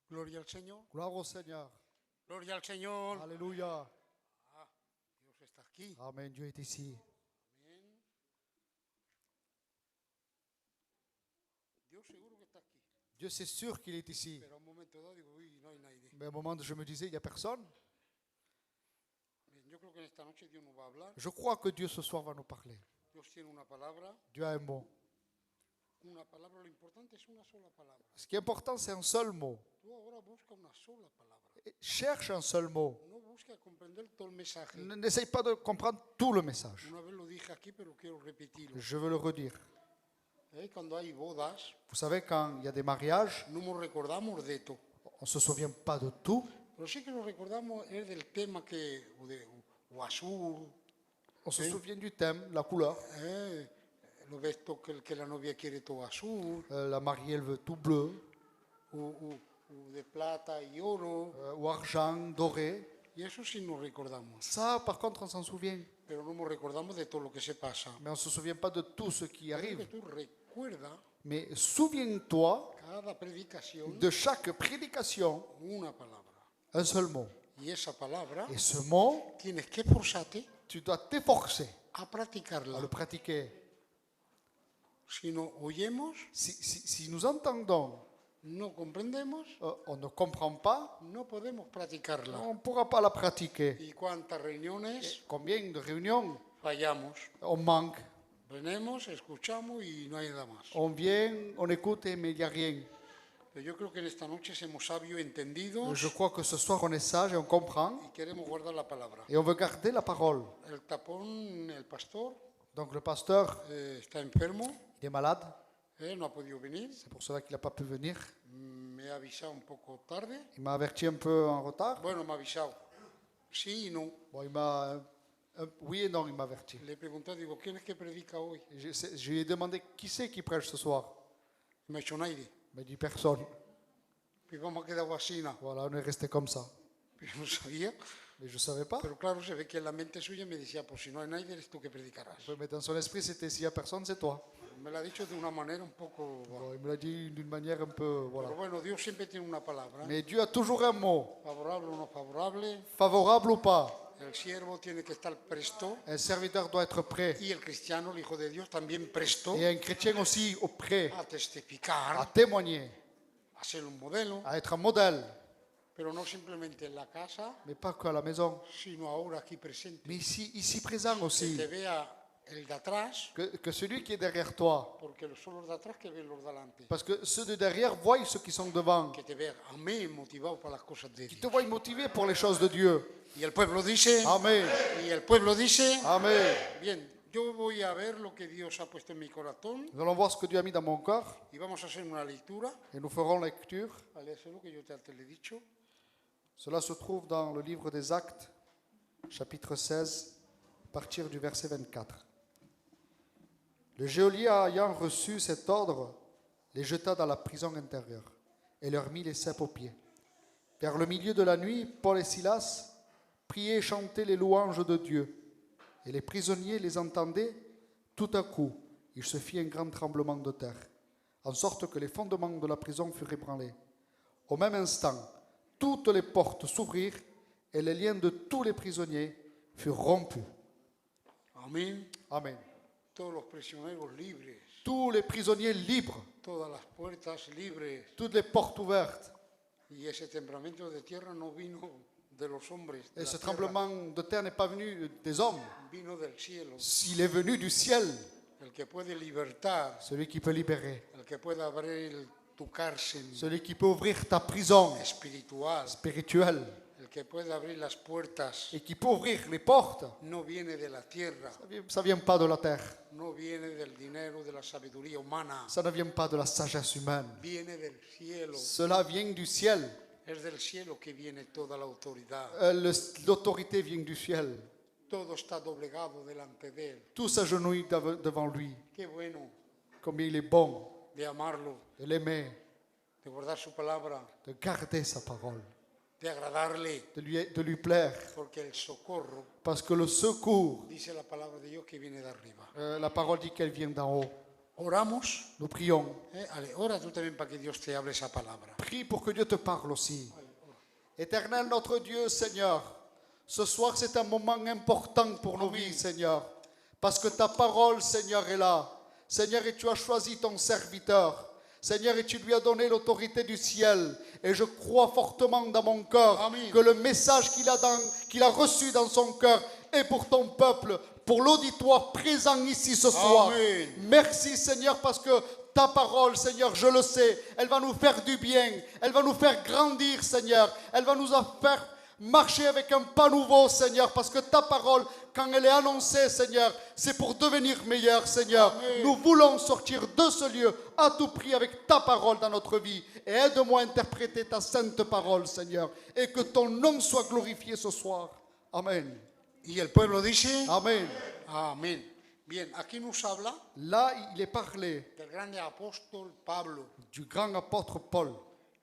Gloria al Señor. Gloire au Seigneur. Gloria al Señor. Alléluia. Dios está aquí. Amen. Dieu est ici. Amén. Dios seguro que está aquí. Dieu, c'est sûr qu'il est ici. Pero a un momento dado digo, uy, no hay nadie. Mais à un moment, je me disais, il n'y a personne. Bien, yo creo que en esta noche Dios nos va a hablar. Je crois que Dieu ce soir va nous parler. Dios tiene una palabra. Dieu a un mot. Una palabra, lo importante es una sola palabra. Ce qui est important, c'est un seul mot. Tú ahora busca una sola palabra. Et cherche un seul mot. No busca comprender todo el mensaje. N'essaye pas de comprendre tout le message. Una vez lo dije aquí, pero quiero repetirlo. Je veux le redire. Cuando hay bodas, Vous savez, quand il y a des mariages, no nos recordamos de todo. on ne se souvient pas de tout. Pero sí que nos recordamos es del tema que, o azul, On se souvient du thème, la couleur. lo ves todo que la novia quiere todo azul, La mariée, elle veut tout bleu, o de plata y oro, ou argent, doré. y eso sí nos recordamos. Ça, par contre, on s'en souvient. Pero no nos recordamos de todo lo que se pasa. Mais on ne se souvient pas de tout ce qui Quiero arrive. que tú recuerda Mais souviens-toi cada predicación de chaque prédication, una palabra. un seul mot. Y esa palabra Et ce mot, tienes que esforzarte tu dois t'efforcer a à practicarla. le pratiquer. Si no oyemos, Si nous entendons, no comprendemos, on ne comprend pas, no podemos practicarla. on ne pourra pas la pratiquer. Y cuántas reuniones Combien de réunions fallamos. on manque? Venimos, escuchamos y no hay nada más. On vient, on écoute, mais il n'y a rien. Pero yo creo que en esta noche somos sabios, entendidos Je crois que ce soir, on est sage et on comprend. y queremos guardar la palabra. Et on veut garder la parole. El tapón, el pastor, Donc le pasteur, está enfermo, il est malade. no ha podido venir. C'est pour cela qu'il n'a pas pu venir. Me ha avisado un poco tarde. Il m'a averti un peu en retard. Bueno, me ha avisado. Sí y no. Bon, il m'a... oui et non, il m'a averti. Le he preguntado, digo, ¿quién es que predica hoy? Je lui ai demandé qui c'est qui prêche ce soir. Me ha hecho un aire. Il m'a dit personne. Pues vamos a quedar así, ¿no? Voilà, on est resté comme ça. Pero no sabía. Mais je ne savais pas. Pero claro, se ve que en la mente suya me decía, pues si no hay nadie, eres tú que predicarás. Mais dans son esprit, c'était s'il n'y a personne, c'est toi. Me lo ha dicho de una manera un poco... Bon, il me l'a dit d'une manière un peu... Voilà. Pero bueno, Dios siempre tiene una palabra. Mais Dieu a toujours un mot, Favorable o no favorable. favorable ou pas. El siervo tiene que estar presto. Un serviteur doit être prêt. Y el cristiano, el hijo de Dios, también presto Et un chrétien aussi au prêt a à testificar, témoigner, a ser un modelo. à être un modèle. Pero no simplemente en la casa, Mais pas qu'à la maison. sino ahora aquí presente. Mais ici présent Que aussi. te vea el de atrás, Que celui qui est derrière toi. porque son los de atrás que ven los de adelante. Parce que ceux de derrière voient ceux qui sont devant. Que te vea a mí motivado para las cosas de Qui te Dios. voient motivé pour les choses de Dieu. Y el pueblo dice, Amen. y el pueblo dice, Amen. bien, yo voy a ver lo que Dios ha puesto en mi corazón Nous allons voir ce que Dieu a mis dans mon corps. y vamos a hacer una lectura. Et nous ferons lecture. Vale, eso es lo que yo te le he dicho. Cela se trouve dans le livre des Actes, chapitre 16, à partir du verset 24. Le geôlier ayant reçu cet ordre, les jeta dans la prison intérieure et leur mit les ceps aux pieds. Vers le milieu de la nuit, Paul et Silas priaient et chantaient les louanges de Dieu. Et les prisonniers les entendaient. Tout à coup, il se fit un grand tremblement de terre, en sorte que les fondements de la prison furent ébranlés. Au même instant, toutes les portes s'ouvrirent et les liens de tous les prisonniers furent rompus. Amén. Amen. Todos los prisioneros libres, Tous les prisonniers libres, todas las puertas libres. toutes les portes ouvertes. Y ese temperamento de tierra no vino de los hombres, de Et la ce tierra, tremblement de terre n'est pas venu des hommes, vino del cielo. il est venu du ciel. El que puede libertar, Celui qui peut libérer, el que puede abrir tu cárcel celui qui peut ouvrir ta prison espiritual, spirituelle el que puede abrir las puertas, et qui peut ouvrir les portes. no viene de la tierra, Ça ne vient pas de la terre, no viene del dinero, de la sabiduría humana, ça ne vient pas de la sagesse humaine. viene del cielo. Cela vient du ciel. Es del cielo que viene toda la autoridad. L'autorité vient du ciel. Todo está doblegado delante de él. Tout s'agenouille devant lui. Qué bueno Combien il est bon de amarlo, de l'aimer, de guardar su palabra, de garder sa parole, de agradarle, de lui plaire. porque el socorro, Parce que le secours, dice la palabra de Dios, que viene de arriba. la parole dit qu'elle vient d'en haut. Oramos. Nous prions. Allez, ora tú también para que Dios te hable esa palabra. Prie pour que Dieu te parle aussi. Éternel notre Dieu, Seigneur, ce soir c'est un moment important pour nos vies, Seigneur. Parce que ta parole, Seigneur, est là. Seigneur, et tu as choisi ton serviteur. Seigneur, et tu lui as donné l'autorité du ciel. Et je crois fortement dans mon cœur Amen. que le message qu'il a reçu dans son cœur est pour ton peuple, pour l'auditoire présent ici ce soir. Amen. Merci, Seigneur, parce que ta parole, Seigneur, je le sais, elle va nous faire du bien, elle va nous faire grandir, Seigneur, elle va nous faire marcher avec un pas nouveau, Seigneur, parce que ta parole, quand elle est annoncée, Seigneur, c'est pour devenir meilleur, Seigneur. Amen. Nous voulons sortir de ce lieu à tout prix avec ta parole dans notre vie. Et aide-moi à interpréter ta sainte parole, Seigneur, et que ton nom soit glorifié ce soir. Amen. Y el pueblo dice, Amen. amén. Bien, aquí nos habla Là, il est parlé del grande apóstol Pablo, du grand apôtre Paul,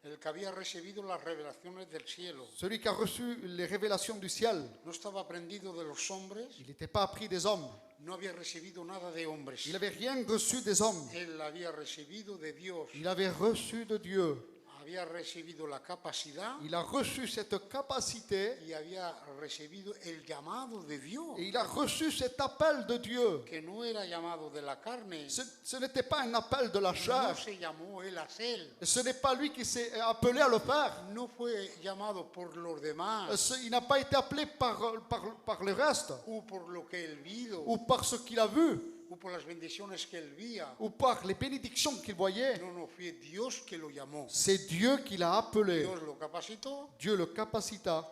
el que había recibido las revelaciones del cielo. celui qui a reçu les révélations du ciel. No estaba aprendido de los hombres, Il n'était pas appris des hommes. no había recibido nada de hombres. Il n'avait rien reçu des hommes. Él había recibido de Dios, Il avait reçu de Dieu. había recibido la capacidad Il a reçu cette capacité y había recibido el llamado de Dios, et il a reçu cet appel de Dieu. que no era llamado de la carne, Ce n'était pas un appel de la no chair. se llamó él a hacer, Ce n'est pas lui qui s'est appelé à le faire. no fue llamado por los demás Il n'a pas été appelé par le reste, o por lo que él vio ou par ce qu'il a vu, o por las bendiciones que él veía. ou par les bénédictions qu'il voyait. No, fue Dios que lo llamó. C'est Dieu qui l'a appelé. Dios lo capacitó, Dieu le capacita.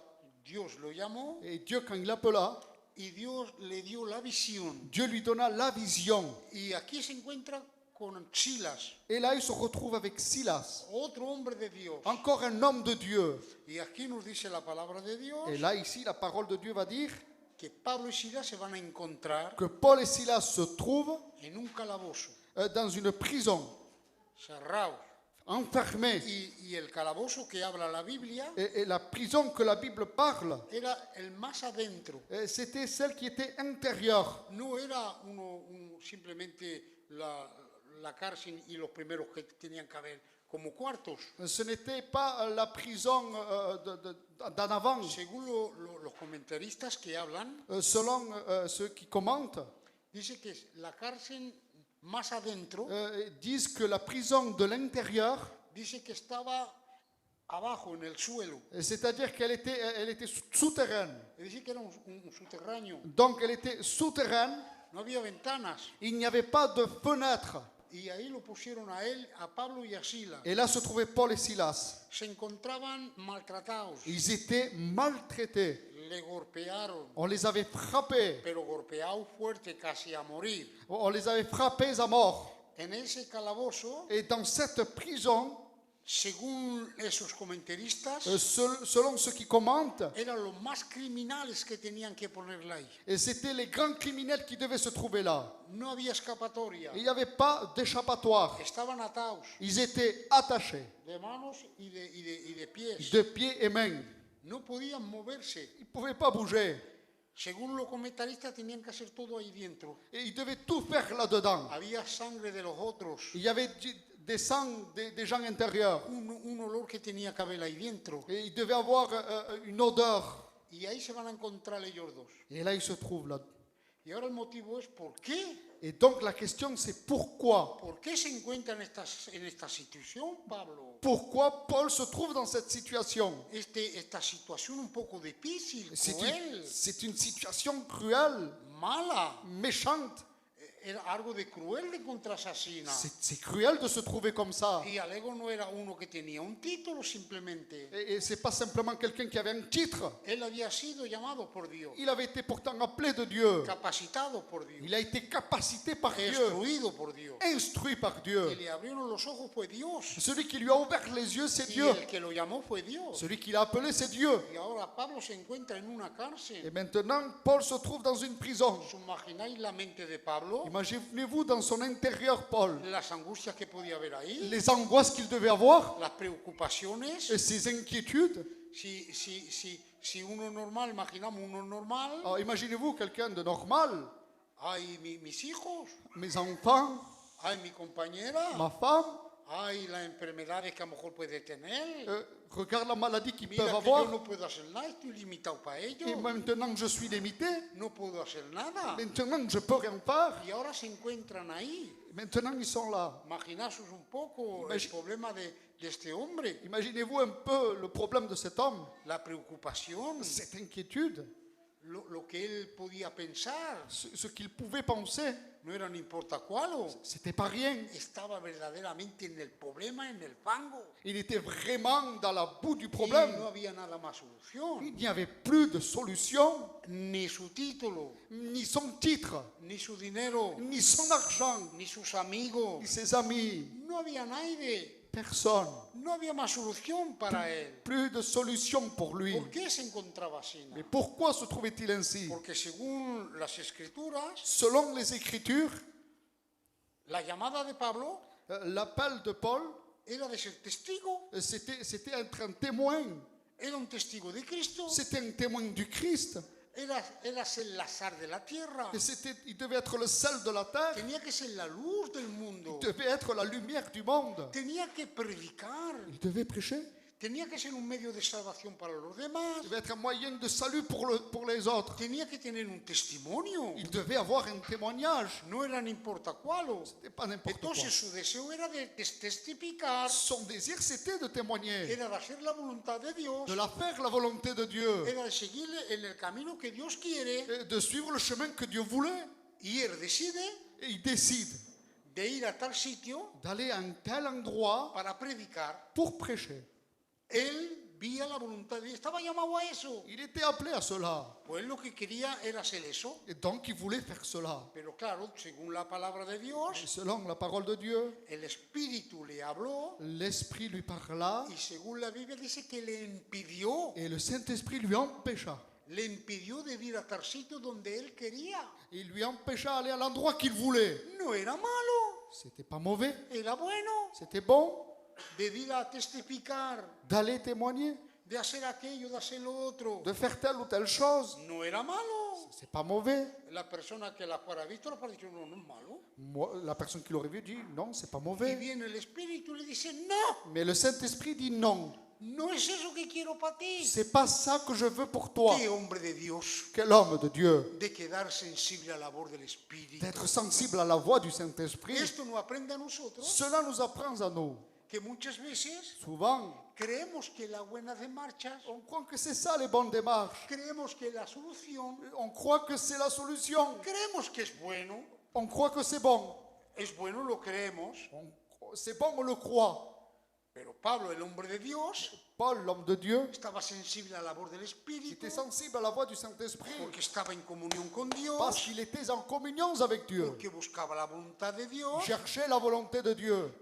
Dios lo llamó Et Dieu, quand il l'appela, y Dios le dio la visión. Dieu lui donna la vision. Y aquí se encuentra con Silas, Et là, il se retrouve avec Silas, otro hombre de Dios. encore un homme de Dieu. Y aquí nos dice la palabra de Dios Et là, ici, la parole de Dieu va dire que Pablo y Silas se van a encontrar que Paul et Silas se trouvent en un calabozo, dans une prison, cerrados. enfermés. Y el calabozo que habla la Biblia Et la prison que la Bible parle, era el más adentro. c'était celle qui était intérieure. No era simplemente la cárcel y los primeros que tenían que haber como cuartos. Ce n'était pas la prison d'en avant. Según los comentaristas que hablan, Selon ceux qui commentent, dice que la cárcel más adentro, disent que la prison de l'intérieur, dice que estaba abajo en el suelo. c'est-à-dire qu'elle était souterraine. Dice que era un subterráneo. Donc elle était souterraine, No había ventanas. il n'y avait pas de fenêtre. Y ahí lo pusieron a él, a Pablo y a Silas. Et là se trouvaient Paul et Silas. Se encontraban maltratados. Ils étaient maltraités. Le golpearon, On les avait frappés. pero golpeados fuerte, casi a morir. On les avait frappés à mort. En ese calabozo, Et dans cette prison, según esos comentaristas, selon ceux qui commentent, eran los más criminales que tenían que ponerla ahí. et c'était les grands criminels qui devaient se trouver là. No había escapatoria. Il n'y avait pas d'échappatoire. Estaban atados Ils étaient attachés de manos y de pies. de pieds et mains. No podían moverse. Ils ne pouvaient pas bouger. Según los comentaristas, tenían que hacer todo ahí dentro. Et ils devaient tout faire là-dedans. Había sangre de los otros. Il y avait des sangs des gens intérieurs. Un olor que tenía que haber ahí dentro. Et ils devaient avoir une odeur. Y ahí se van a encontrar ellos dos. Et là, ils se trouvent là. Y ahora el motivo es ¿por qué? Et donc la question, c'est pourquoi? ¿Por qué se encuentra en esta situación, Pablo? Pourquoi Paul se trouve dans cette situation? Esta situación un poco difícil, C'est cruel, une situation cruelle, mala. méchante. Era algo de cruel de contra asesina. C'est cruel de se trouver comme ça. Y Alego no era uno que tenía un título simplemente. Et c'est pas simplement quelqu'un qui avait un titre. Él había sido llamado por Dios, Il avait été pourtant appelé de Dieu. capacitado por Dios, Il a été capacité par Dieu, instruido por Dios. instruit par Dieu. Que le abrieron los ojos fue Dios. Celui qui lui a ouvert les yeux, c'est Y Dieu. el que lo llamó fue Dios. Celui qui l'a appelé, c'est Dieu. Y ahora Pablo se encuentra en una Et cárcel. maintenant, Paul se trouve dans une prison. ¿Os imagináis la mente de Pablo? Imaginez-vous dans son intérieur, Paul, Las angustias que podía haber ahí, les angoisses qu'il devait avoir, las preocupaciones. et ses inquiétudes. Si uno normal, imaginamos uno normal, Alors, imaginez-vous quelqu'un de normal, ay, mis hijos, mes enfants, ay, mi compañera, ma femme, ay, las enfermedades que a lo mejor puede tener. regarde la maladie qu'ils Mira peuvent que yo avoir. no puedo hacer nada, estoy limitado para ello. Et maintenant que je suis limité, No puedo hacer nada. maintenant que je peux rien faire, Y ahora se encuentran ahí. maintenant ils sont là. Imaginaos un poco el problema de este hombre, Imaginez-vous un peu le problème de cet homme, la preocupación, cette inquiétude, lo que él podía pensar. ce qu'il pouvait penser, No era no importa cuál, c'était pas rien. estaba verdaderamente en el problema, en el fango. Il était vraiment dans la boue du Y problème. no había nada más solución. Il n'y avait plus de solution, Ni su título, ni son titre, ni su dinero, ni son argent, ni sus amigos. ni ses amis, No había nadie. personne. No había más solución para él. Plus de solution pour lui. ¿Por qué se encontraba así? Mais pourquoi se trouvait-il ainsi? Porque según las escrituras, Selon les Écritures, la llamada de Pablo l'appel de Paul, era de ser testigo. c'était être un témoin. Era un testigo de Cristo. C'était un témoin du Christ. Era ser la sal de la tierra. Et il devait être le sel de la terre. Tenía que ser la luz del mundo. Il devait être la lumière du monde. Tenía que predicar. Il devait prêcher. Tenía que ser un medio de salvación para los demás. Il devait être un moyen de salut pour les autres. Tenía que tener un testimonio. Il devait avoir un témoignage. No era no importa cuál. C'était pas n'importe quoi. Entonces su deseo era de testificar. Son désir, c'était de témoigner, Era de hacer la voluntad de Dios. de la faire la volonté de Dieu, Era de seguir en el camino que Dios quiere. et de suivre le chemin que Dieu voulait. Y él decide Et il décide de ir a tal sitio d'aller à un tel endroit para predicar. pour prêcher. Él vía la voluntad de Dios. Estaba llamado a eso. Il était appelé à cela. Pues lo que quería era hacer eso. Et donc, il voulait faire cela. Pero claro, según la palabra de Et Dios, selon la parole de Dieu, el Espíritu le habló l'Esprit lui parla y según la Biblia dice que le impidió et le Saint-Esprit lui empêcha. de ir a tal sitio donde él quería. Il lui empêcha d'aller à l'endroit qu'il voulait. No era malo, C'était pas mauvais, era bueno. c'était bon De ir a testificar, d'aller témoigner, de hacer aquello, de hacer lo otro. de faire telle ou telle chose. No era malo. C'est pas mauvais. La persona que la fuera visto, la fuera dicho, no, no es malo. Moi, la personne qui l'aurait vu dit non, c'est pas Y mauvais. viene el Espíritu y le dice, no, Mais le Saint-Esprit dit non, no es eso que quiero para ti. c'est pas ça que je veux pour toi. Qué hombre de Dios, Quel homme de Dieu, de quedar sensible a la voz del Espíritu. d'être sensible à la voix du Saint-Esprit. Esto nos aprende a nosotros Cela nous apprend à nous. que muchas veces Souvent, creemos que la buena de marchas, on croit que c'est ça les bonnes démarches. creemos que la solución, On croit que c'est la solution. creemos que es bueno, On croit que c'est bon. lo creemos, C'est bon, on le croit. pero Pablo, el hombre de Dios, Paul, l'homme de Dieu, estaba sensible a la voz del Espíritu était sensible à la voix du Saint-Esprit porque estaba en comunión con parce Dios, qu'il était en communion avec Dieu. porque buscaba la voluntad de Il Dios. cherchait la volonté de Dieu.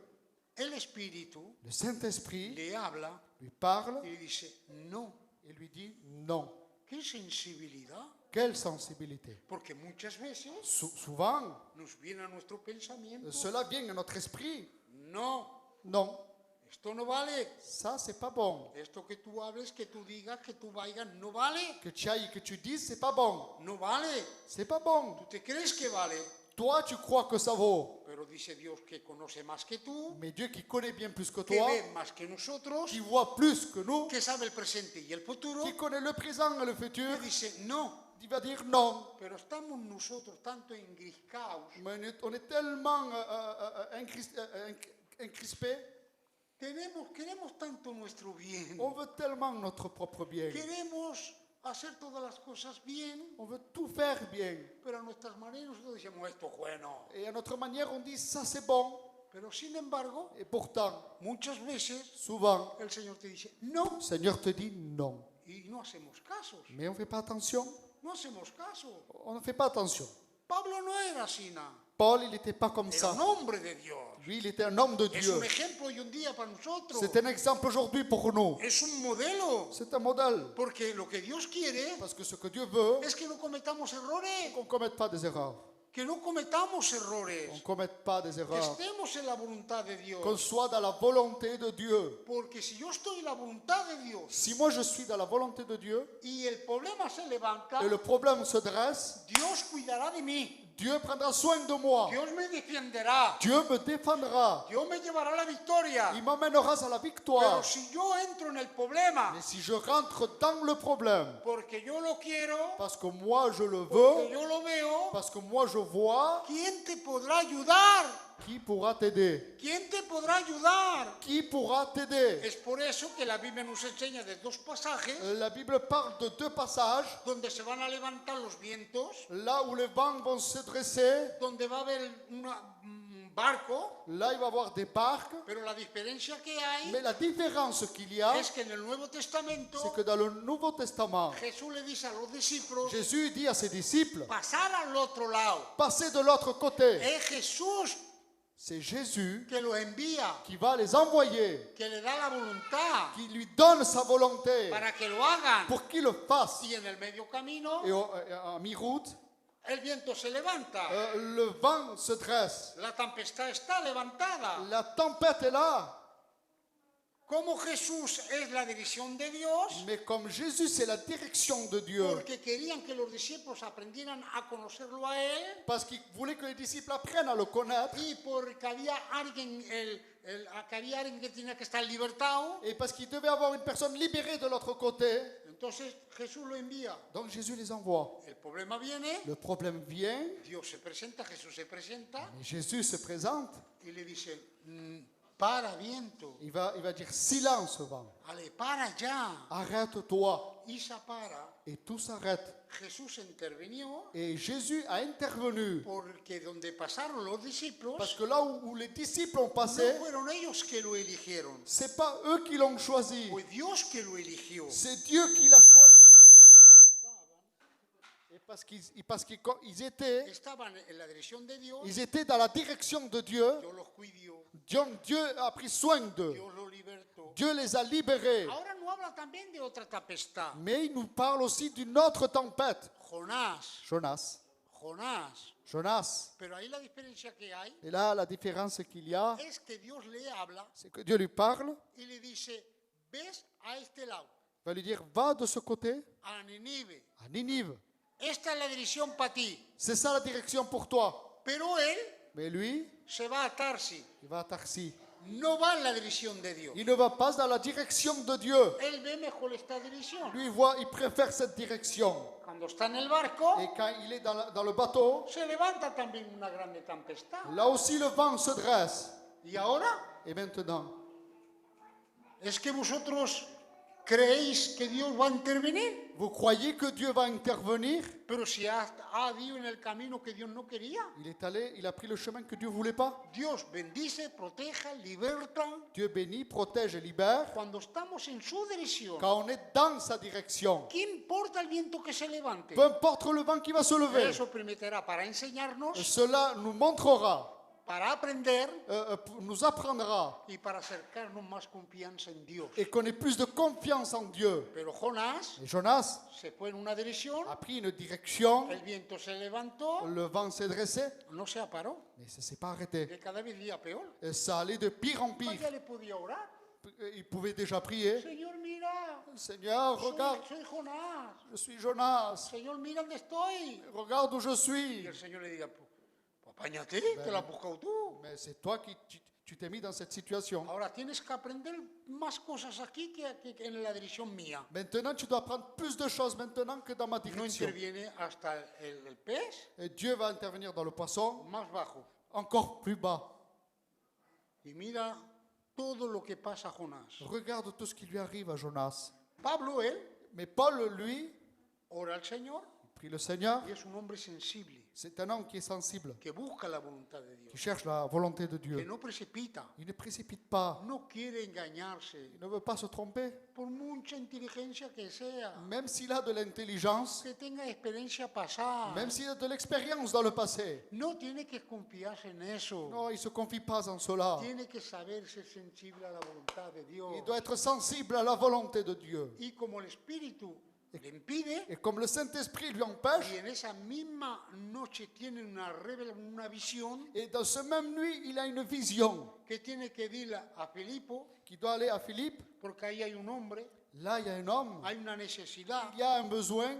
El Espíritu Le Saint-Esprit le habla lui parle y le dice, no, et lui dit non. qué sensibilidad, Quelle sensibilité. porque muchas veces Souvent, nos viene a nuestro pensamiento, cela vient à notre esprit. no, Non, esto no vale. ça c'est pas bon. Esto que tú hables, que tú digas, que tú vayas, no vale. Que tu ailles, que tu dises, c'est pas bon. No vale. C'est pas bon. Tú te crees que vale, Toi, tu crois que ça vaut. pero dice Dios que conoce más que tú, Mais Dieu qui connaît bien plus que que toi, ve más que nosotros, qui voit plus que nous, que sabe el presente y el futuro, qui connaît le présent et le futur, le dice no. il va dire non. Pero estamos nosotros tanto engriscados, Mais on est tellement encrispés, queremos tanto nuestro bien, on veut tellement notre propre bien. queremos hacer todas las cosas bien, On veut tout faire bien. pero a nuestras maneras nosotros decimos esto es bueno. Et à notre manière, on dit ça c'est bon. Pero sin embargo, Et pourtant, muchas veces souvent, el Señor te dice no le Seigneur te dit non. y no hacemos casos, Mais on ne fait pas attention. no hacemos caso. On ne fait pas attention. Pablo no era así, Paul, il n'était pas comme era ça. un hombre de Dios. Lui, il était un homme de Es Dieu. un ejemplo hoy en día para nosotros. C'est un exemple aujourd'hui pour nous. Es un modelo. C'est un modèle. Porque lo que Dios quiere Parce que ce que Dieu veut, es que no cometamos errores. qu'on ne commette pas des erreurs. Que no cometamos On errores. ne commette pas des Que erreurs. estemos en la voluntad de Dios. Qu'on soit dans la volonté de Dieu. Porque si yo estoy en la voluntad de Dios Si moi je suis dans la volonté de Dieu y el problema se levanta, et le problème se dresse, Dios cuidará de mí. Dieu prendra soin de moi. Dios me defenderá. Dieu me défendra. Dios me llevará a la victoria. Il m'emmènera à la victoire. Pero si yo entro en el problema, Mais si je rentre dans le problème, porque yo lo quiero, parce que moi je le porque veux, yo lo veo, parce que moi je vois, ¿quién te podrá ayudar? qui pourra t'aider? ¿Quién te podrá ayudar? Qui pourra t'aider? Es por eso que la Biblia nos enseña de dos pasajes La Bible parle de deux passages, donde se van a levantar los vientos, là où les vents vont se dresser, donde va a haber un barco, là il va y avoir des barques, pero la diferencia que hay mais la différence qu'il y a, es que en el Nuevo Testamento c'est que dans le Nouveau Testament, Jesús le dice a los discípulos Jésus dit à ses disciples, pasar al otro lado. passez de l'autre côté. Es Jesús C'est Jésus que los envía, qui va les envoyer, que le da la voluntad qui lui donne sa volonté para que lo hagan. pour qu'il le fasse. Y en el medio camino Et en mi-route, el viento se levanta, le vent se dresse. la tempestad está levantada. La tempête est là. Como Jesús es la dirección de Dios, Mais comme Jésus, c'est la direction de Dieu. porque querían que los discípulos aprendieran a conocerlo a Él, Parce qu'il voulait que les disciples apprennent à le connaître. y porque había alguien, que había alguien que tenía que estar libertado, Et parce qu'il devait avoir une personne libérée de l'autre côté. entonces Jesús lo envía. Donc Jésus les envoie. El problema viene, Le problème vient. Dios se presenta, Jesús se presenta, Mais Jésus se présente. y le dice, para viento, Il va dire silence vent. ale, para ya. Arrête-toi. Y se para. Et tout s'arrête. Jesús intervino Et Jésus a intervenu. porque donde pasaron los discípulos, Parce que là où les disciples ont no passé, fueron ellos que lo eligieron, c'est pas eux qui l'ont choisi. fue Dios que lo eligió. C'est Dieu qui l'a choisi. Et parce qu'ils Estaban en la dirección de Dios, ils étaient dans la direction de Dieu, Dios los cuidó, Dieu a pris soin d'eux. Dios los libertó. Dieu les a libérés. Ahora no habla también de otra tempestad. Mais il nous parle aussi d'une autre tempête. Jonás. Jonas. Pero ahí la diferencia que hay Et là, la différence qu'il y a, es que Dios le habla c'est que Dieu lui parle. y le dice, ves a este lado, Il va lui dire, va de ce côté, a Nínive. à Ninive. Esta es la dirección para ti. C'est ça la direction pour toi. Pero él Mais lui, se va a Tarsi. il va à Tarsis. No va en la dirección de Dios. Il ne va pas dans la direction de Dieu. Él ve mejor esta dirección. Lui, il préfère cette direction. Cuando está en el barco, Et quand il est dans le bateau, se levanta también una grande tempestad. là aussi le vent se dresse. Y ahora, Et maintenant, ¿es que vosotros creéis que Dios va a intervenir? vous croyez que Dieu va intervenir? Pero si ha habido en el camino que Dios no quería. Il est allé, il a pris le chemin que Dieu ne voulait pas. Dios bendice, proteja, liberta. Dieu bénit, protège et libère. Cuando estamos en su dirección, Quand on est dans sa direction, ¿qué importa el viento que se levante? peu importe le vent qui va se lever, Eso permitirá para enseñarnos, cela nous montrera, para aprender nous apprendra y para acercarnos más confianza en Dios. et qu'on ait plus de confiance en Dieu. Pero Jonás Et Jonas se fue en una dirección, a pris une direction, el viento se levantó, le vent s'est dressé, no se paró, mais ça ne s'est pas arrêté. que cada vez iba peor. Et ça allait de pire en pire. Ya le podía orar. Il pouvait déjà prier. Señor, mira, Seigneur, regarde, soy Jonás. je suis Jonas. Señor, mira dónde estoy. Regarde où je Y suis. el Señor le diga, pues apáñate, te la has buscado tú. Mais c'est toi qui tu t'es mis dans cette situation. Ahora tienes que aprender más cosas aquí que en la dirección mía. Maintenant, tu dois apprendre plus de choses maintenant que dans ma No direction. interviene hasta el pez Et Dieu va intervenir dans le poisson más bajo. encore plus bas. Y mira todo lo que pasa a Jonás. Regarde tout ce qui lui arrive à Jonas. Pablo, él, Mais Paul, lui, ora al Señor prie le Seigneur. y es un hombre sensible, C'est un homme qui est sensible, que busca la voluntad de qui Dios, cherche la volonté de que Dieu. no precipita, Il ne précipite pas. no quiere engañarse, Il ne veut pas se tromper. por mucha inteligencia que sea, Même s'il a de l'intelligence, que tenga experiencia pasada. même s'il a de l'expérience dans le passé. No tiene que confiarse en eso. Non, il ne se confie pas en cela. Tiene que saber ser sensible a la voluntad de Dios. Il doit être sensible à la volonté de Dieu. Y como el Espíritu le impide, Et comme le Saint-Esprit lui empêche, y en esa misma noche tiene una visión et dans ce même nuit, il a une vision que tiene que ir a Filipo, qui doit aller à Philippe. porque ahí hay un hombre, Là, il y a un homme, hay una necesidad, il y a un besoin,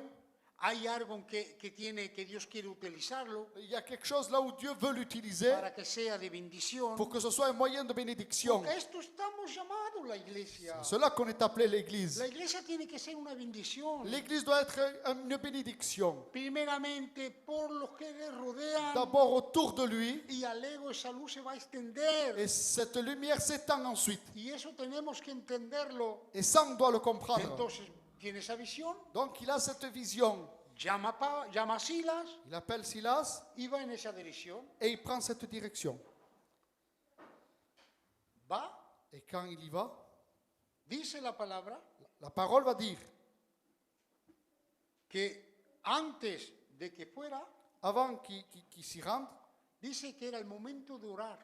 hay algo que Dios quiere utilizarlo Il y a quelque chose là où Dieu veut l'utiliser para que sea de bendición. pour que ce soit un moyen de bénédiction. Porque a esto estamos llamados la iglesia. C'est cela qu'on est appelé l'Église. La iglesia tiene que ser una bendición. L'Église doit être une bénédiction. Primeramente por los que le rodean. D'abord autour de lui, Y al ego esa luz se va a extender. et cette lumière s'étend ensuite. Y eso tenemos que entenderlo. Et ça, on doit le comprendre. Entonces, tiene esa visión, Donc il a cette vision. llama a Silas Il appelle Silas y va en esa dirección. et il prend cette direction. Va, Et quand il y va, dice la palabra la parole va dire, que antes de que fuera, avant qu'il s'y rende, dice que era el momento de orar.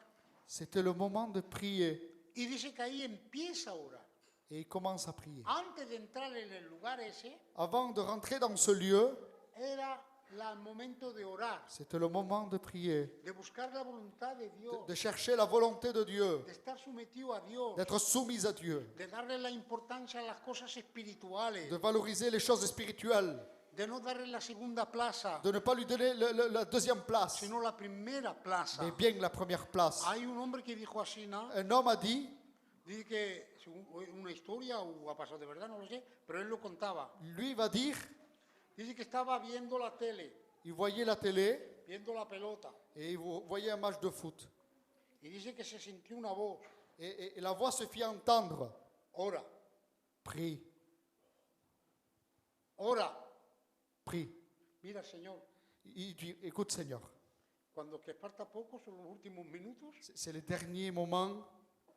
c'était le moment de prier. Y dice que ahí empieza a orar. Et il commence à prier. Antes de entrar en el lugar ese, Avant de rentrer dans ce lieu, era el momento de orar, c'était le moment de prier, de buscar la voluntad de Dios, de chercher la volonté de Dieu, de estar sometido a Dios, d'être soumise à Dieu, de darle la importancia a las cosas espirituales, de valoriser les choses spirituelles, de no darle la segunda plaza, de ne pas lui donner la deuxième place, sino la primera plaza. mais bien la première place. Hay un hombre que dijo así, ¿no? Un homme a dit, Dice que, según una historia o ha pasado de verdad, no lo sé, pero él lo contaba. lui va dire, Dice que estaba viendo la tele, il voyait la télé viendo la pelota, et il voyait un match de foot. y dice que se sintió una voz, Et la voix se fit entendre, ora, prie, ora. prie. Mira, Señor, Il dit, écoute Seigneur, cuando que falta poco, son los últimos minutos, c'est les derniers moments,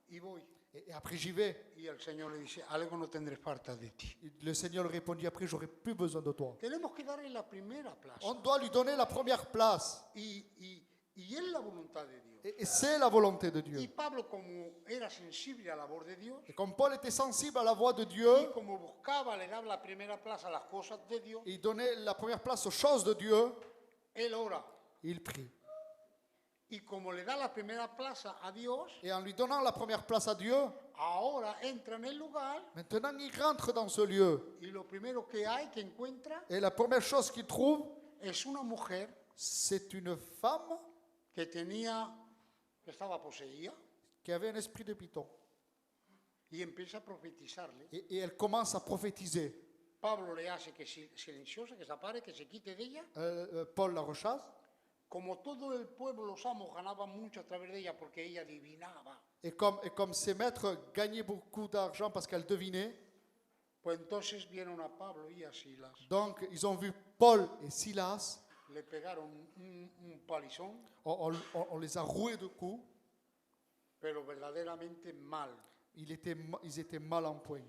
y voy. et après j'y vais. Y el Señor le dice, algo no tendré falta de ti. Le Seigneur lui répondit, après j'aurai plus besoin de toi. Tenemos que darle la primera plaza. On doit lui donner la première place. Y es la voluntad de Dios. Et c'est la volonté de Y Dieu. Pablo, como era sensible a la voz de Dios, Et comme Paul était sensible à la voix de y Dieu, como buscaba, le daba la primera plaza a las cosas de Dios, il donnait la première place aux choses de Dieu, él ora. il prie. Y como le da la primera plaza a Dios, Et en lui donnant la première place à Dieu, ahora entra en el lugar maintenant il rentre dans ce lieu. y lo primero que hay, que encuentra, Et la première chose qu'il trouve, es una mujer c'est une femme que estaba poseída qui avait un esprit de python. y empieza a profetizarle. Et elle commence à prophétiser. Pablo le hace que silenciosa, que se apare, que se quite de ella. Paul la rechasse. Como todo el pueblo, los amos ganaban mucho a través de ella porque ella adivinaba. Et comme ses maîtres gagnaient beaucoup d'argent parce qu'elle devinait, Pues entonces vieron a Pablo y a Silas, donc ils ont vu Paul et Silas, le pegaron un palizón, on les a roués de coups, pero verdaderamente mal. ils étaient mal en point.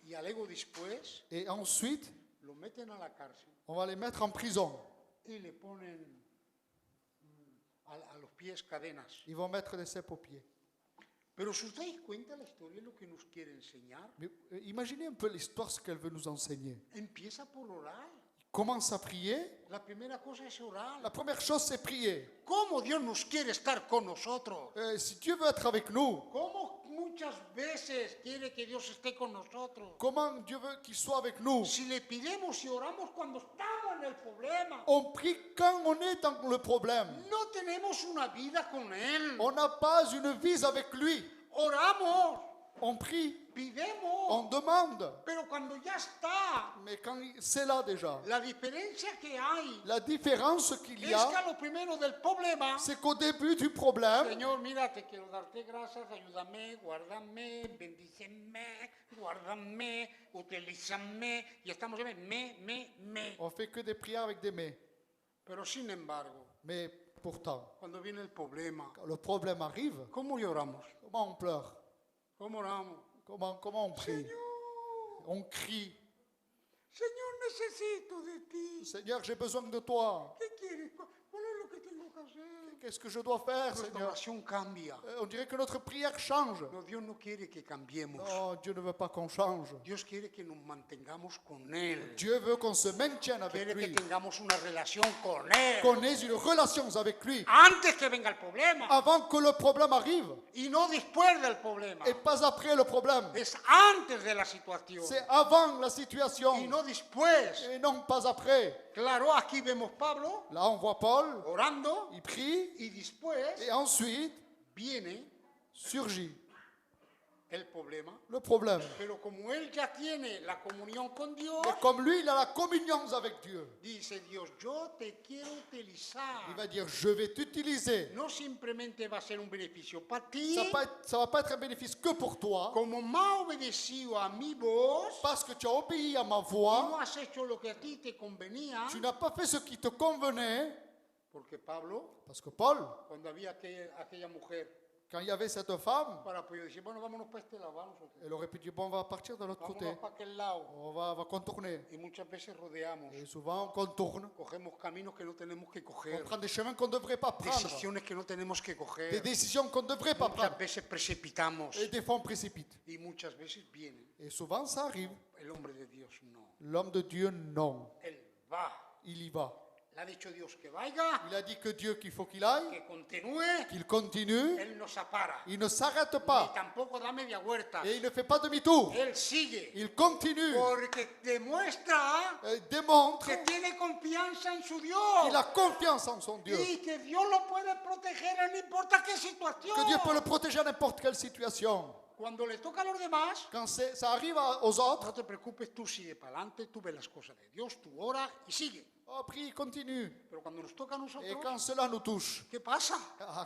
Y luego después Et ensuite, lo meten a la cárcel on va les mettre en prison. y le ponen a los pies cadenas. Ils vont mettre des cèpes aux pieds. Pero si os dais cuenta, la historia es lo que nos quiere enseñar. Mais imaginez un peu l'histoire, ce qu'elle veut nous enseigner. Empieza por orar. Il commence à prier. La primera cosa es orar. La première chose, c'est prier. ¿Cómo Dios nos quiere estar con nosotros? Si Dieu veut être avec nous, ¿Cómo muchas veces quiere que Dios esté con nosotros? comment Dieu veut qu'il soit avec nous? Si le pidemos y oramos cuando estamos en el problema, On prie quand on est dans le problème. no tenemos una vida con Él. On n'a pas une vie avec lui. Oramos, On prie, pidemos, on demande. pero cuando ya está, Mais quand c'est là déjà, la diferencia que hay la différence qu'il y es que a, a lo primero del problema, c'est qu'au début du problème, Señor, mira, te quiero darte gracias, ayúdame, guárdame, bendíceme, guárdame, utilízame, y estamos en me. on fait que des prières avec des mais. Pero sin embargo, Mais pourtant, cuando viene el problema, quand le problème arrive, ¿cómo lloramos? comment on pleure? ¿Cómo oramos? Comment on prie? Señor, On crie, Señor, necesito de ti. Seigneur, j'ai besoin de toi. ¿Qué quieres? ¿Cuál es lo que tengo que hacer? Qu'est-ce que je dois faire, Nuestra Seigneur? oración cambia. On dirait que notre prière change. No, Dios no quiere que cambiemos. Non, Dieu ne veut pas qu'on change. Dios quiere que nos mantengamos con Él. Dieu veut qu'on se maintienne avec Quiere que lui, tengamos una relación con Él. qu'on ait une relation avec lui Antes que venga el problema. avant que le problème arrive Y no después del problema. et pas après le problème. Es antes de la situación. C'est avant la situation Y no después. et non pas après. Claro, aquí vemos Pablo Là, on voit Paul, orando il prie y después et ensuite viene surgit el problema. le problème. Pero como él ya tiene la comunión con Dios, Et comme lui, il a la communion avec Dieu, dice Dios, yo te quiero utilizar. il va dire, je vais t'utiliser. No simplemente va a ser un beneficio para ti, Ça va pas être un bénéfice que pour toi, como me ha obedecido a mi voz parce que tu as obéi à ma y no voix, has hecho lo que a ti te convenía, tu n'as pas fait ce qui te convenait, porque Pablo, parce que Paul, cuando había aquella mujer, quand il y avait cette femme, para pues decir, bueno, vámonos para este lado, vamos elle aurait pu dire, bon, on va partir de l'autre côté, para aquel lado. on va contourner. Y muchas veces rodeamos, Et souvent, on contourne, cogemos caminos que no tenemos que on coger, prend des chemins qu'on ne devrait pas prendre, decisiones que no tenemos que des coger. décisions qu'on ne devrait pas Muchas prendre, veces precipitamos et des fois on précipite. y muchas veces viene. Et souvent, ça arrive. El hombre de Dios no. L'homme de Dieu, non. Él va. Il y va. Le ha dicho Dios que vaya, Il a dit que Dieu qu'il faut qu'il aille, que continúe. qu'il continue, Él no se para. il ne s'arrête Ni pas tampoco da media vuelta. et il ne fait pas demi-tour. Él sigue. Il continue, Porque demuestra démontre que tiene confianza en su Dios. qu'il a confiance en son Dieu, Y que Dios lo puede proteger en no importa qué situación. que Dieu peut le protéger à n'importe quelle situation. Cuando le toca a los demás, Quand ça arrive aux autres, no te preocupes, tú sigue para adelante, tú ves las cosas de Dios, tú ora y sigue. oh, prie, continue. Pero cuando nos toca a Et nosotros, quand cela nous touche, ¿qué pasa?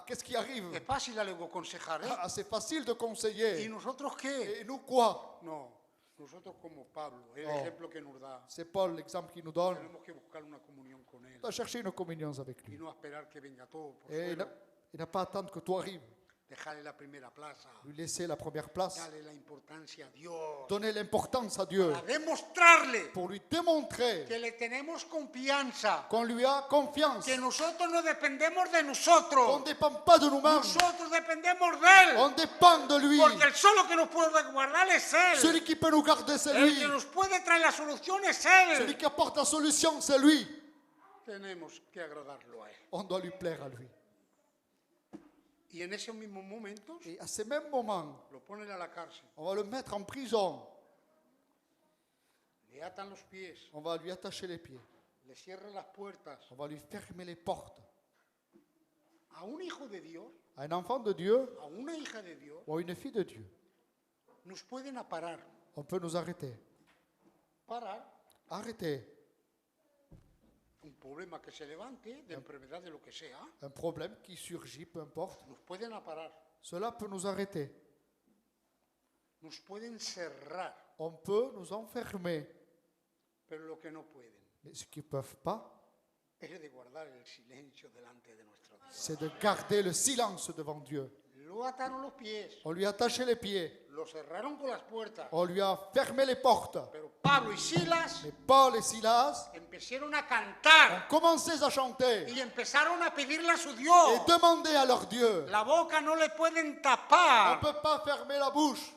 qu'est-ce qui arrive? Es fácil luego aconsejar, ¿eh? C'est facile de ¿Y conseiller. nosotros qué? Et nous quoi? No, nosotros como Pablo, el No. ejemplo que nos da, C'est Paul l'exemple qu'il nous donne. tenemos que buscar una comunión con Él On doit chercher une communion avec y lui. no esperar que venga todo por Et suelo, il n'a pas à attendre que tout arrive. dejarle la primera plaza, Lui laisser la première place. darle la importancia a Dios, Donner l'importance à Dieu. a demostrarle Pour lui démontrer que le tenemos confianza, qu'on lui a confiance. que nosotros no dependemos de On nosotros, ne dépend pas de nous-mêmes. nosotros dependemos de Él, On dépend de lui. porque el solo que nos puede guardar es Él, Celui qui peut nous garder, c'est el lui. que nos puede traer la solución es Celui Él. qui apporte la solution, c'est lui. Tenemos que agradarlo a Él. On doit lui plaire à lui. Y en esos mismos momentos Et à ces mêmes moments, lo ponen a la cárcel, on va le mettre en prison. le atan los pies, On va lui attacher les pieds. le cierran las puertas. On va lui fermer les portes. A un hijo de Dios, À un enfant de Dieu a una hija de Dios, ou à une fille de Dieu, nos pueden parar. on peut nous arrêter. Parar Arrêter un problema que se levante, de enfermedad, de lo que sea, un problème qui surgit, peu importe. nos pueden parar. Cela peut nous arrêter. Nos pueden cerrar, On peut nous enfermer. pero lo que no pueden Mais ce qu'ils ne peuvent pas, es de guardar el silencio delante de nuestro Dios. c'est de garder le silence devant Dieu. Lo ataron los pies, On lui a attaché les pieds. lo cerraron con las puertas, On lui a fermé les portes. pero Pablo y Silas Mais Paul et Silas empezaron a ont cantar commencé à chanter y empezaron a pedirle a su et Dios. demander à leur Dieu. La boca no le pueden On ne tapar. peut pas fermer la bouche.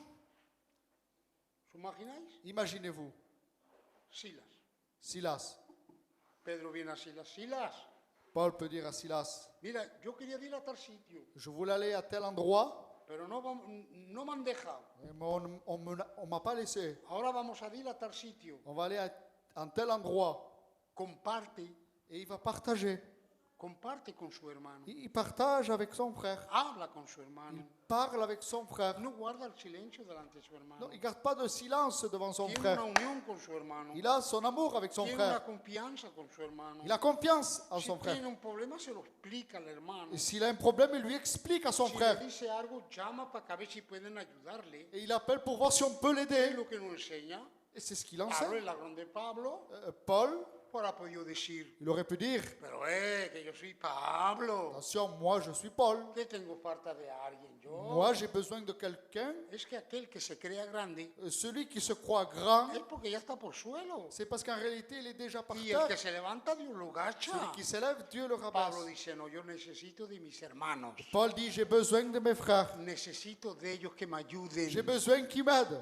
¿Os imagináis? Imaginez-vous, Silas. Silas. Pedro viene a Silas. Silas, Paul peut dire à Silas, mira, yo quería ir a tal sitio, je voulais aller à tel endroit, pero no me han dejado. mais on ne m'a pas laissé. Ahora vamos a ir a tal sitio. On va aller à tel endroit. Comparte, Et il va partager. comparte con su hermano. Il partage avec son frère. Habla con su hermano. Il parle avec son frère. No guarda el silencio delante de su hermano. Non, il ne garde pas de silence devant son Tiene una frère. unión con su hermano. Il a son amour avec son Tiene una frère. confianza con su hermano. Il a confiance en Si son frère. tiene un problema, se lo explica al hermano. Et s'il a un problème, il lui explique à son Si le frère. dice algo, llama para ver si pueden ayudarle. Et il appelle pour voir si on peut Es l'aider. lo que nos enseña Et c'est ce qu'il Pablo, enseigne. el ladrón de Pablo, Paul, Ahora podido decir, Il aurait pu dire, pero que yo soy Pablo. attention, moi je suis Paul. Que tengo falta de alguien yo. Moi j'ai besoin de quelqu'un. Es que aquel que se crea grande Celui qui se croit grand, es porque ya está por suelo. c'est parce qu'en réalité il est déjà par Y el que terre. se levanta, Dios lo gacha. Celui qui s'élève, Dieu le Pablo rabaisse. dice, no, yo necesito de mis hermanos. Paul dit, j'ai besoin de mes frères. Necesito de ellos que me J'ai ayuden. besoin qu'ils m'aident.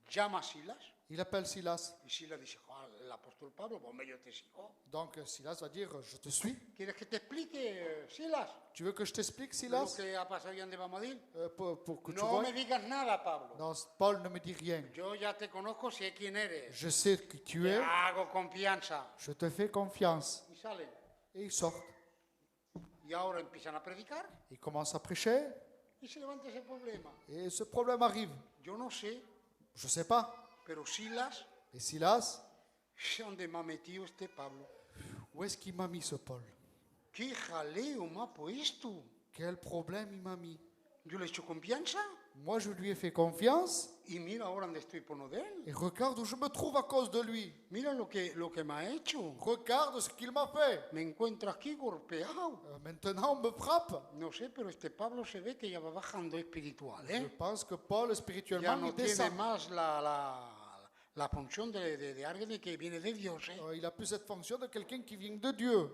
Llama a Silas. Il appelle Silas. Y Silas dice, "Joder, el apóstol Pablo, pues yo te sigo. Donc Silas va dire, je te suis. ¿Quieres que te explique, Silas? Tu veux que je t'explique, Lo Silas, que ha pasado y dónde vamos a ir. pour que tu No vois? me digas nada, Pablo. Non, Paul ne me dit rien. Yo ya te conozco, sé quién eres. Je sais qui tu Te es. hago confianza. Je te fais confiance. Y salen. Et ils sortent. Y ahora empiezan a predicar Ils commencent à prêcher. y se levanta ese problema. Et ce problème arrive. Yo no sé, Je ne sais pas. pero Silas, Et Silas, ¿dónde me ha metido este Pablo? où est-ce qu'il m'a mis ce Paul? ¿Qué jaleo me ha puesto? Quel problème il m'a mis? Yo le he hecho confianza Moi, je lui ai fait confiance. y mira ahora dónde estoy por no de él. Et regarde où je me trouve à cause de lui. Mira lo que me ha hecho. Regarde ce qu'il m'a fait. Me encuentro aquí golpeado. Maintenant, on me frappe. No sé, pero este Pablo se ve que ya va bajando espiritual, Je pense que Paul, Ya spirituellement, no il tiene descend. más la función de alguien que viene de Dios, Il a plus cette fonction de quelqu'un qui vient de Dieu.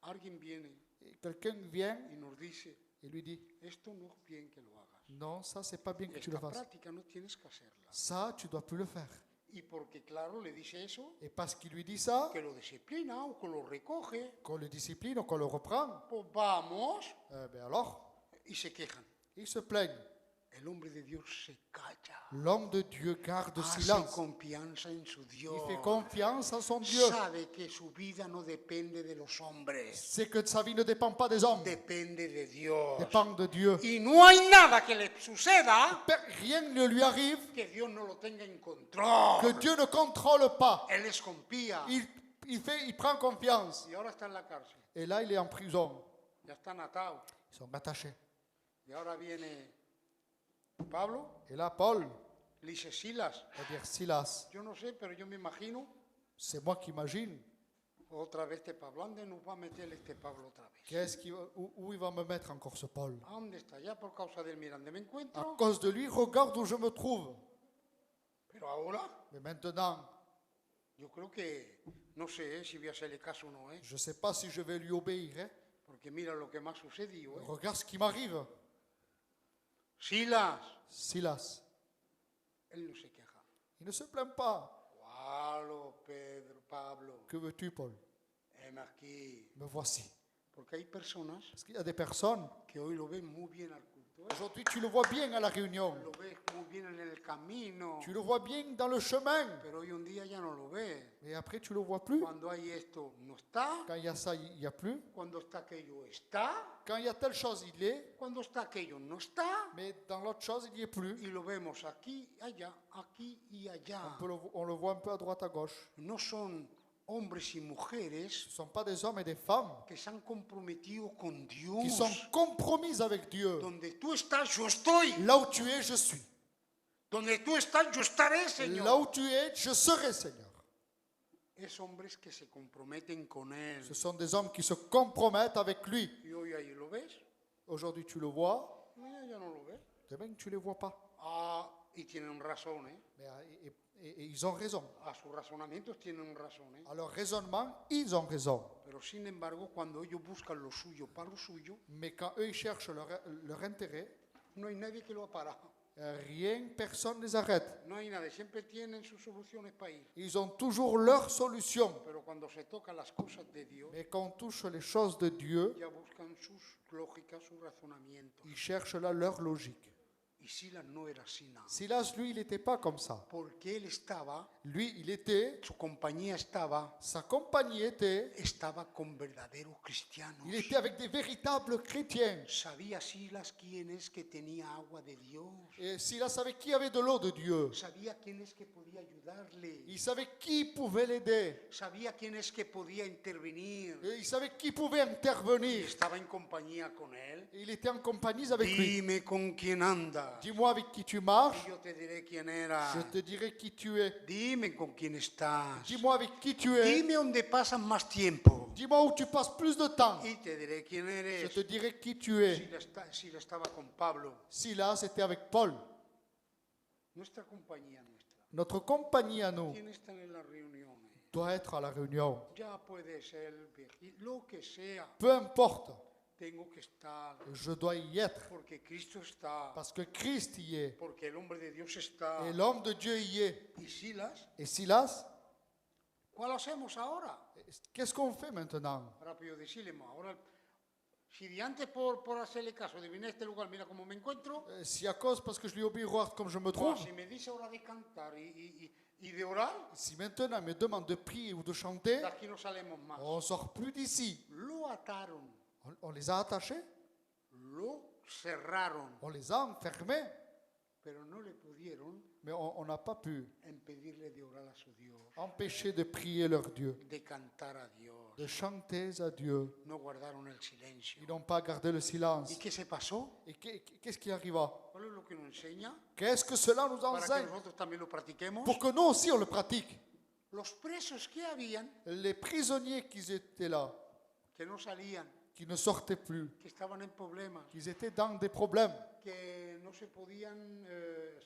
Alguien viene Et quelqu'un vient y nos dice, et lui dit, esto no es bien que lo hagas. non, ça, c'est pas bien que tu le Esta fasses. práctica no tienes que hacerla. Ça, tu dois plus le faire. Y porque, claro, le dice eso, Et parce qu'il lui dit ça, que lo disciplina o que lo recoge, qu'on le discipline ou qu'on le reprend, pues vamos ben alors, y se quejan. il se plaigne. El hombre de Dios se calla. L'homme de Dieu garde Hace silence. confianza en su Dios. Il fait confiance en son Dieu. Sabe que su vida no depende de los hombres, C'est que sa vie ne dépend pas des hommes, depende de Dios. dépend de Dieu. Y no hay nada que le suceda Rien ne lui arrive que Dios no lo tenga en control. que Dieu ne contrôle pas. Él les confía. Il prend confiance. Y ahora está en la cárcel. Et là, il est en prison. Ya están atados. Ils sont attachés. Y ahora viene Pablo, Et là, Paul le dice, Silas, va dire, Silas, yo no sé, pero yo me imagino, c'est moi qui imagine, otra vez este Pablo, ¿dónde nos va a meter este Pablo otra vez? où il va me mettre encore ce Paul. ¿A dónde está? Ya por causa del mira, ¿dónde me À encuentro? cause de lui, regarde où je me trouve. Pero ahora, Mais maintenant, yo creo que, no sé si voy a hacerle caso o no, je ne sais pas si je vais lui obéir. Hein. porque mira lo que me ha sucedido. Regarde ce qui m'arrive. Silas, Silas, él no se queja. il ne se plaint pas. Pablo, Pedro, Pablo, Que veux-tu, Paul? heme aquí. Me voici. Porque hay personas Parce qu'il y a des personnes, que hoy lo ven muy bien al culto. aujourd'hui tu le vois bien à la réunion, Lo ves muy bien en el camino, tu le vois bien dans le chemin, pero hoy un día ya no lo ves. mais après tu le vois plus. Cuando hay esto, no está. Quand il y a ça, il n'y a plus. Cuando está aquello, está. Quand il y a telle chose, il est, Cuando está aquello, no está. mais dans l'autre chose, il n'y est plus. Y lo vemos aquí y allá. On le voit un peu à droite, à gauche. No son hombres y mujeres Ce ne sont pas des hommes et des femmes que se han comprometido con Dios. qui sont compromis avec Dieu. Donde tú estás, yo estoy. Là où tu es, je suis. Donde tú estás, yo estaré, Là Señor. où tu es, je serai, Seigneur. Es hombres que se comprometen con Él. Ce sont des hommes qui se compromettent avec lui. Y hoy ahí lo ves. Aujourd'hui, tu le vois. Mañana ya no lo ves. Demain, tu ne les vois pas. Ah, y tienen razón, ¿eh? Mais, et ils ont raison. A sus razonamientos tienen razón, ¿eh? À leur raisonnement, ils ont raison. Pero sin embargo, cuando ellos buscan lo suyo para lo suyo, Mais quand eux, ils cherchent leur intérêt, no hay nadie que lo ha parado. rien, personne ne les arrête. No hay nadie. Siempre tienen sus soluciones para ir. Ils ont toujours leur solution. Pero cuando se tocan las cosas de Dios, Mais quand on touche les choses de Dieu, ya buscan sus lógicas, sus razonamientos. ils cherchent là leur logique. Y Silas no era así nada. Silas, lui, il n'était pas comme ça. Porque él estaba, Lui, il était, su compañía estaba sa compagnie était, con verdaderos cristianos. il était avec des véritables chrétiens. Sabía Silas quién es que tenía agua de Dios. Et Silas savait qui avait de l'eau de Dieu. Sabía quién es que podía ayudarle. Il savait qui pouvait l'aider. Sabía quién es que podía intervenir. Et il savait qui pouvait Y intervenir. estaba en compañía con él. Et il était en compagnie avec lui. Dime con quién andas. Dis-moi avec qui tu y marches, yo te diré quién eras. je te dirai qui tu es. Dime con quién estás. Dis-moi avec qui tu es. Dime dónde pasas más tiempo. Dis-moi où tu passes plus de temps. Y te diré quién Je eres. te dirai qui tu es. Si la estaba con Pablo. Silas était avec Paul. Nuestra compañía nuestra. Notre compagnie à nous ¿Quién está en las reuniones? doit être à la réunion. Ya puede ser lo que sea. Peu importe, Tengo que estar. je dois y être. Porque Cristo está. Parce que Christ y est. Porque el hombre de Dios está. Et l'homme de Dieu y est. Y Silas, Et Silas, ¿cuál hacemos ahora? qu'est-ce qu'on fait maintenant? Rápido decirle, ahora, si de antes por hacerle caso de venir a este lugar, mira cómo me encuentro. Si à cause, parce que je lui obéis, regarde comme je me Ahora, trouve. si me dice ahora de cantar y de orar, Si maintenant il me demande de prier ou de chanter, de aquí no salimos más. on sort plus d'ici. Lo ataron, On les a attachés, lo cerraron, on les a enfermés, pero no le pudieron mais on n'a pas pu impedirle de orar a su Dios, empêcher de prier leur Dieu, de cantar a Dios. de chanter à Dieu. No guardaron el silencio. Ils n'ont pas gardé le silence. ¿Y qué se pasó? Et qu'est-ce qui arriva? ¿Cuál es lo que nos enseña? Qu'est-ce que cela nous Para que enseigne? nosotros también lo practiquemos. Pour que nous aussi on le pratique. Los presos que habían, Les prisonniers qui étaient là, que no salían, qui ne sortaient plus, que estaban en problemas, qui étaient dans des problèmes, que no se podían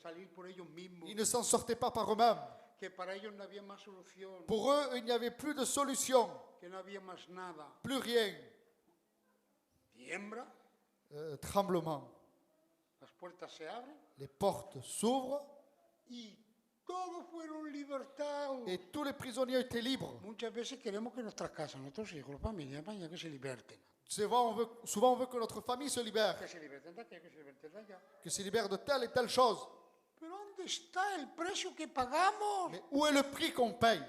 salir por ellos mismos, ils ne s'en sortaient pas par eux-mêmes. que para ellos no había más solución, Pour eux, il n'y avait plus de solution, que no había más nada. plus rien. Tiembla, Tremblement. las puertas se abren Les portes s'ouvrent y todos fueron libertados. et tous les prisonniers étaient libres. Muchas veces queremos que nuestras casas, nuestros hijos, la familia, vaya que se liberten. Souvent, on veut que notre famille se libère, Que se liberten de aquí, que se liberten de allá. que se libère de telle et telle chose. Pero ¿dónde está el precio que pagamos? Mais où est le prix qu'on paye?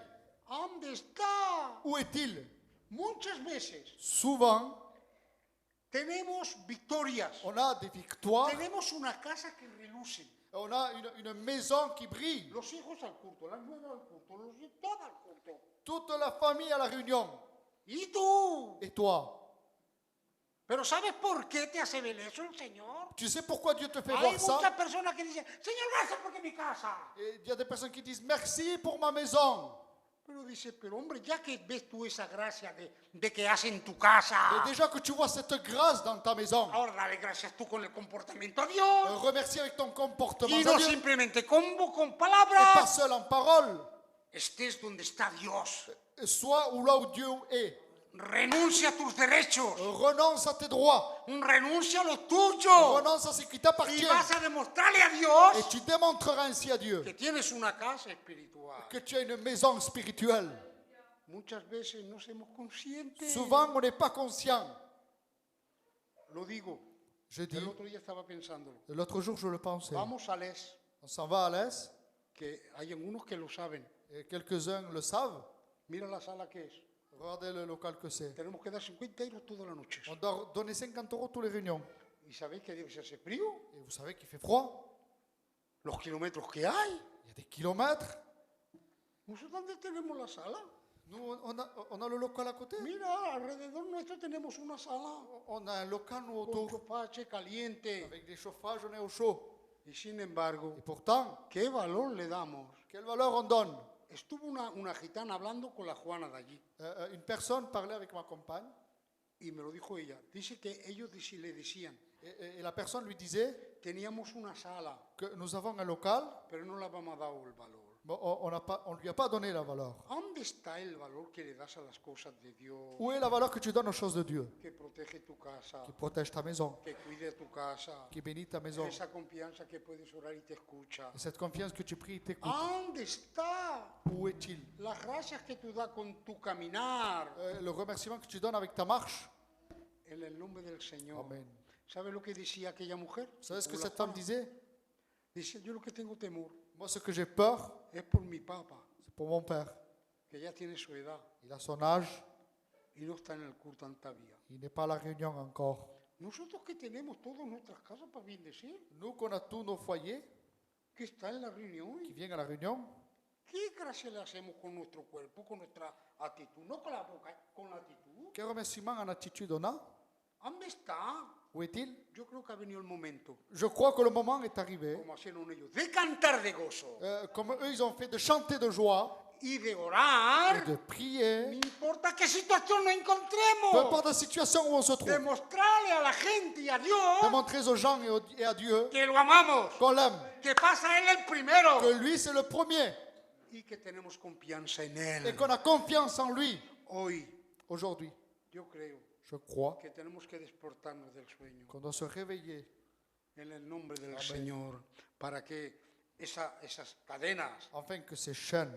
¿Dónde está? Où est-il? Muchas veces Souvent, tenemos victorias, on a des victoires, tenemos una casa que reluce, on a une maison qui brille, los hijos al culto, las nueras al culto, los hijos todo al culto. toute la famille à la réunion. ¿Y tú? Et toi? ¿Pero sabes por qué te hace ver eso el Señor? Tu sais pourquoi Dieu te fait Hay voir ça? muchas personas que dicen, Señor, gracias porque mi casa. Et il y a des personnes qui disent merci pour ma maison. Pero dice, pero hombre, ya que ves tú esa gracia de que hace en tu casa, Mais déjà que tu vois cette grâce dans ta maison, ahora dale gracias tú con el comportamiento a Dios. remercie avec ton comportement Y à no Dieu, simplemente con et pas palabras. seul en parole. Estés donde está Dios. Sois où là où Dieu est. Renuncia a tus derechos. Renonce à tes droits. Renuncia a lo tuyo. Renonce à ce qui Y t'appartient. vas a demostrarle a Et Dios tu démontreras ainsi à Dieu que tienes una casa espiritual. que tu as une maison spirituelle. Muchas veces no somos conscientes. Souvent, on n'est pas conscient. Lo digo. Je dis, El otro día estaba pensándolo. l'autre jour, je le pensais. Vamos a l'Est, On s'en va à l'Est, que hay algunos que lo saben. et quelques-uns le savent. Mira la sala que es. Regardez le local que c'est. Tenemos que dar 50 euros toda la noche. On doit donner 50 € tous les réunions. ¿Y sabéis que debe ser ese frío? Et vous savez qu'il fait froid. Los kilómetros que hay. Il y a des kilomètres. ¿Nosotros dónde tenemos la sala? Nous, on a le local à côté. Mira, alrededor nuestro tenemos una sala On a un local nous con autour. chopache caliente. Avec des chauffages, on est au chaud. Y sin embargo, Et pourtant, ¿qué valor le damos? quelle valeur on donne? Estuvo una gitana hablando con la Juana de allí Une personne parlait avec ma compagne y me lo dijo ella. Dice que ellos le decían, et la personne lui disait teníamos una sala, que nous avons un local, pero no le habíamos dado el valor. mais on ne lui a pas donné la valeur. ¿Dónde está el valor que le das a las cosas de Dios? Où est la valeur que tu donnes aux choses de Dieu? Que protege tu casa, Qui protège ta maison, que cuide tu casa, qui bénit ta maison. esa confianza que puedes orar y te escucha. Et cette confiance que tu pries, t'écoute. ¿Dónde está Où est-il? las gracias que tú das con tu caminar? Le remerciement que tu donnes avec ta marche. En el nombre del Señor. Amen. ¿Sabe lo que decía aquella mujer? Vous savez ce que Como la cette femme Juana. disait? Dice, yo lo que tengo temor Moi, ce que j'ai peur, es por mi papa, c'est pour mon père. que ya tiene su edad Il a son âge, y no está en el culto todavía. il n'est pas à la réunion encore. Nosotros que tenemos todas nuestras casas para bendecir, Nous, qu'on a tous nos foyers, que está en la reunión, qui viennent à la réunion, ¿qué gracia le hacemos con nuestro cuerpo, con nuestra actitud? No con la boca, con la actitud. quel remerciement en attitude on a? ¿Dónde está? Où est-il? Yo creo que ha venido el momento, Je crois que le moment est arrivé. como hicieron ellos, de cantar de gozo Comme eux, ils ont fait de chanter de joie y de et orar. de prier. No importa qué situación nos Peu encontremos, importe la situation où on se trouve. demostrarle a la gente y a De Dios montrer aux gens et à Dieu que lo amamos, qu'on l'aime. que pasa Él el primero Que lui, c'est le premier. y que tenemos confianza en Et Él. qu'on a confiance en lui. Hoy Aujourd'hui, yo creo je crois que tenemos que despertarnos del sueño qu'on doit se réveiller en el nombre del Señor para que esas cadenas afin que ces chaînes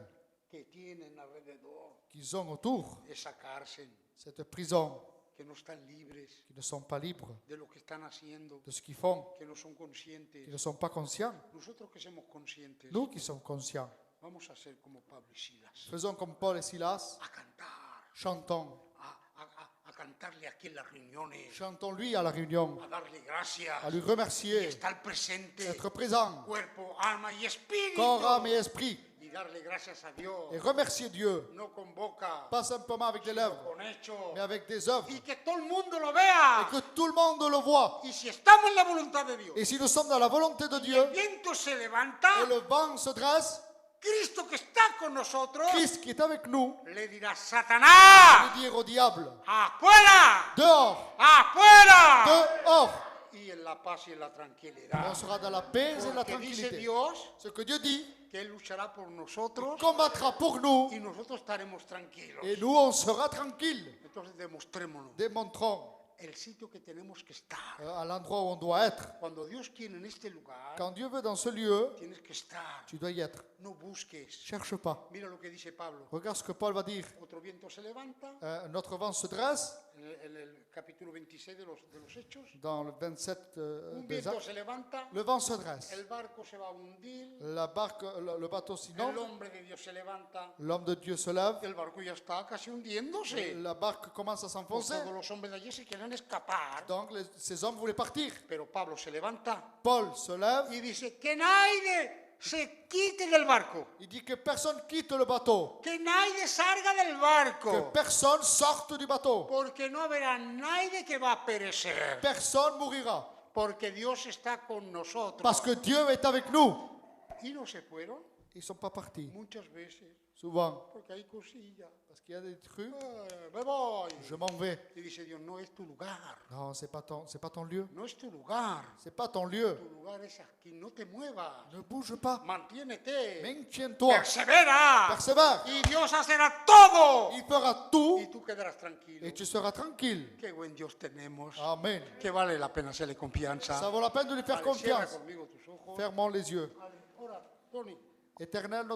que tienen alrededor, qu'ils ont autour, esa cárcel, cette prison, que no están libres qui ne sont pas libres de lo que están haciendo, de ce qu'ils font, que no son conscientes. qui ne sont pas conscients. Nosotros que somos conscientes, Nous qui sommes conscients, vamos a ser como Pablo y Silas, faisons comme Paul et Silas, a cantar, chantons. a cantarle aquí en las reuniones, Chantons-lui à la réunion, a darle gracias, à lui y remercier, estar presente, être présent, cuerpo, alma y espíritu, corps, âme et esprit, y darle gracias a Dios, et remercier Dieu, no con boca, pas simplement avec les sino lèvres, con hechos, mais avec des œuvres, y que todo el mundo lo et vea. que tout le monde le voit. Y si estamos en la voluntad de Dios, Et si nous sommes dans la volonté de y Dieu, el viento se levanta, et le vent se dresse, Cristo que está con nosotros Christ qui est avec nous, le dirá: Satanás, de dire au diable, afuera, dehors, afuera. dehors. Y en la paz y en la On tranquilidad. sera dans la paix et la Porque dice tranquillité. Dios Ce que Dieu dit, que Él luchará por nosotros combattra pour nous, y nosotros estaremos tranquilos. et nous, on sera tranquilles. Entonces demostrémonos Démontrons el sitio que tenemos que estar. à l'endroit où on doit être. Cuando Dios quiere en este lugar, Quand Dieu veut dans ce lieu, tienes que estar. tu dois y être. No busques. Cherche pas. Mira lo que dice Pablo. Regarde ce que Paul va dire. Otro viento se levanta. Notre vent se dresse En el capítulo 26 de los Hechos. dans le 27 Un des viento Actes. se levanta. Le vent se dresse. El barco se va a hundir. La barque, le bateau El s'inonde. hombre de Dios se levanta. L'homme de Dieu se lève. El barco ya está casi hundiéndose. La barque commence à s'enfoncer. Todos los hombres de allí se quieren escapar. Donc ces hommes voulaient partir. Pero Pablo se levanta Paul se lève. y dice: que nadie se quite del barco. Il dit que personne quitte le bateau. Que nadie salga del Que barco. personne sorte du bateau. Porque no habrá nadie que va a perecer. Personne mourira. Porque Dios está con nosotros. Parce que Dieu est avec nous. Y no se fueron Ils ne sont pas partis. muchas veces. Souvent. Porque hay cosillas. Parce qu'il y a des trucs. Me voy. Je m'en vais. Y dice Dios: no es tu lugar. Non, c'est pas ton lieu. No es tu lugar. C'est pas ton lieu. Tu lugar es aquí. No te muevas. Ne bouge pas. Mantiénete. Maintiens-toi. Persevera. Persévère. Y Dios hacerá todo. Il fera tout Y tú quedarás tranquilo. et tu seras tranquille. Qué buen Dios tenemos. Amen. Que vale la pena hacerle confianza. Ça vaut la peine de lui faire Vale, cierra confiance. conmigo tus ojos. Fermons les yeux. Vale, ora, Tony. Éternel,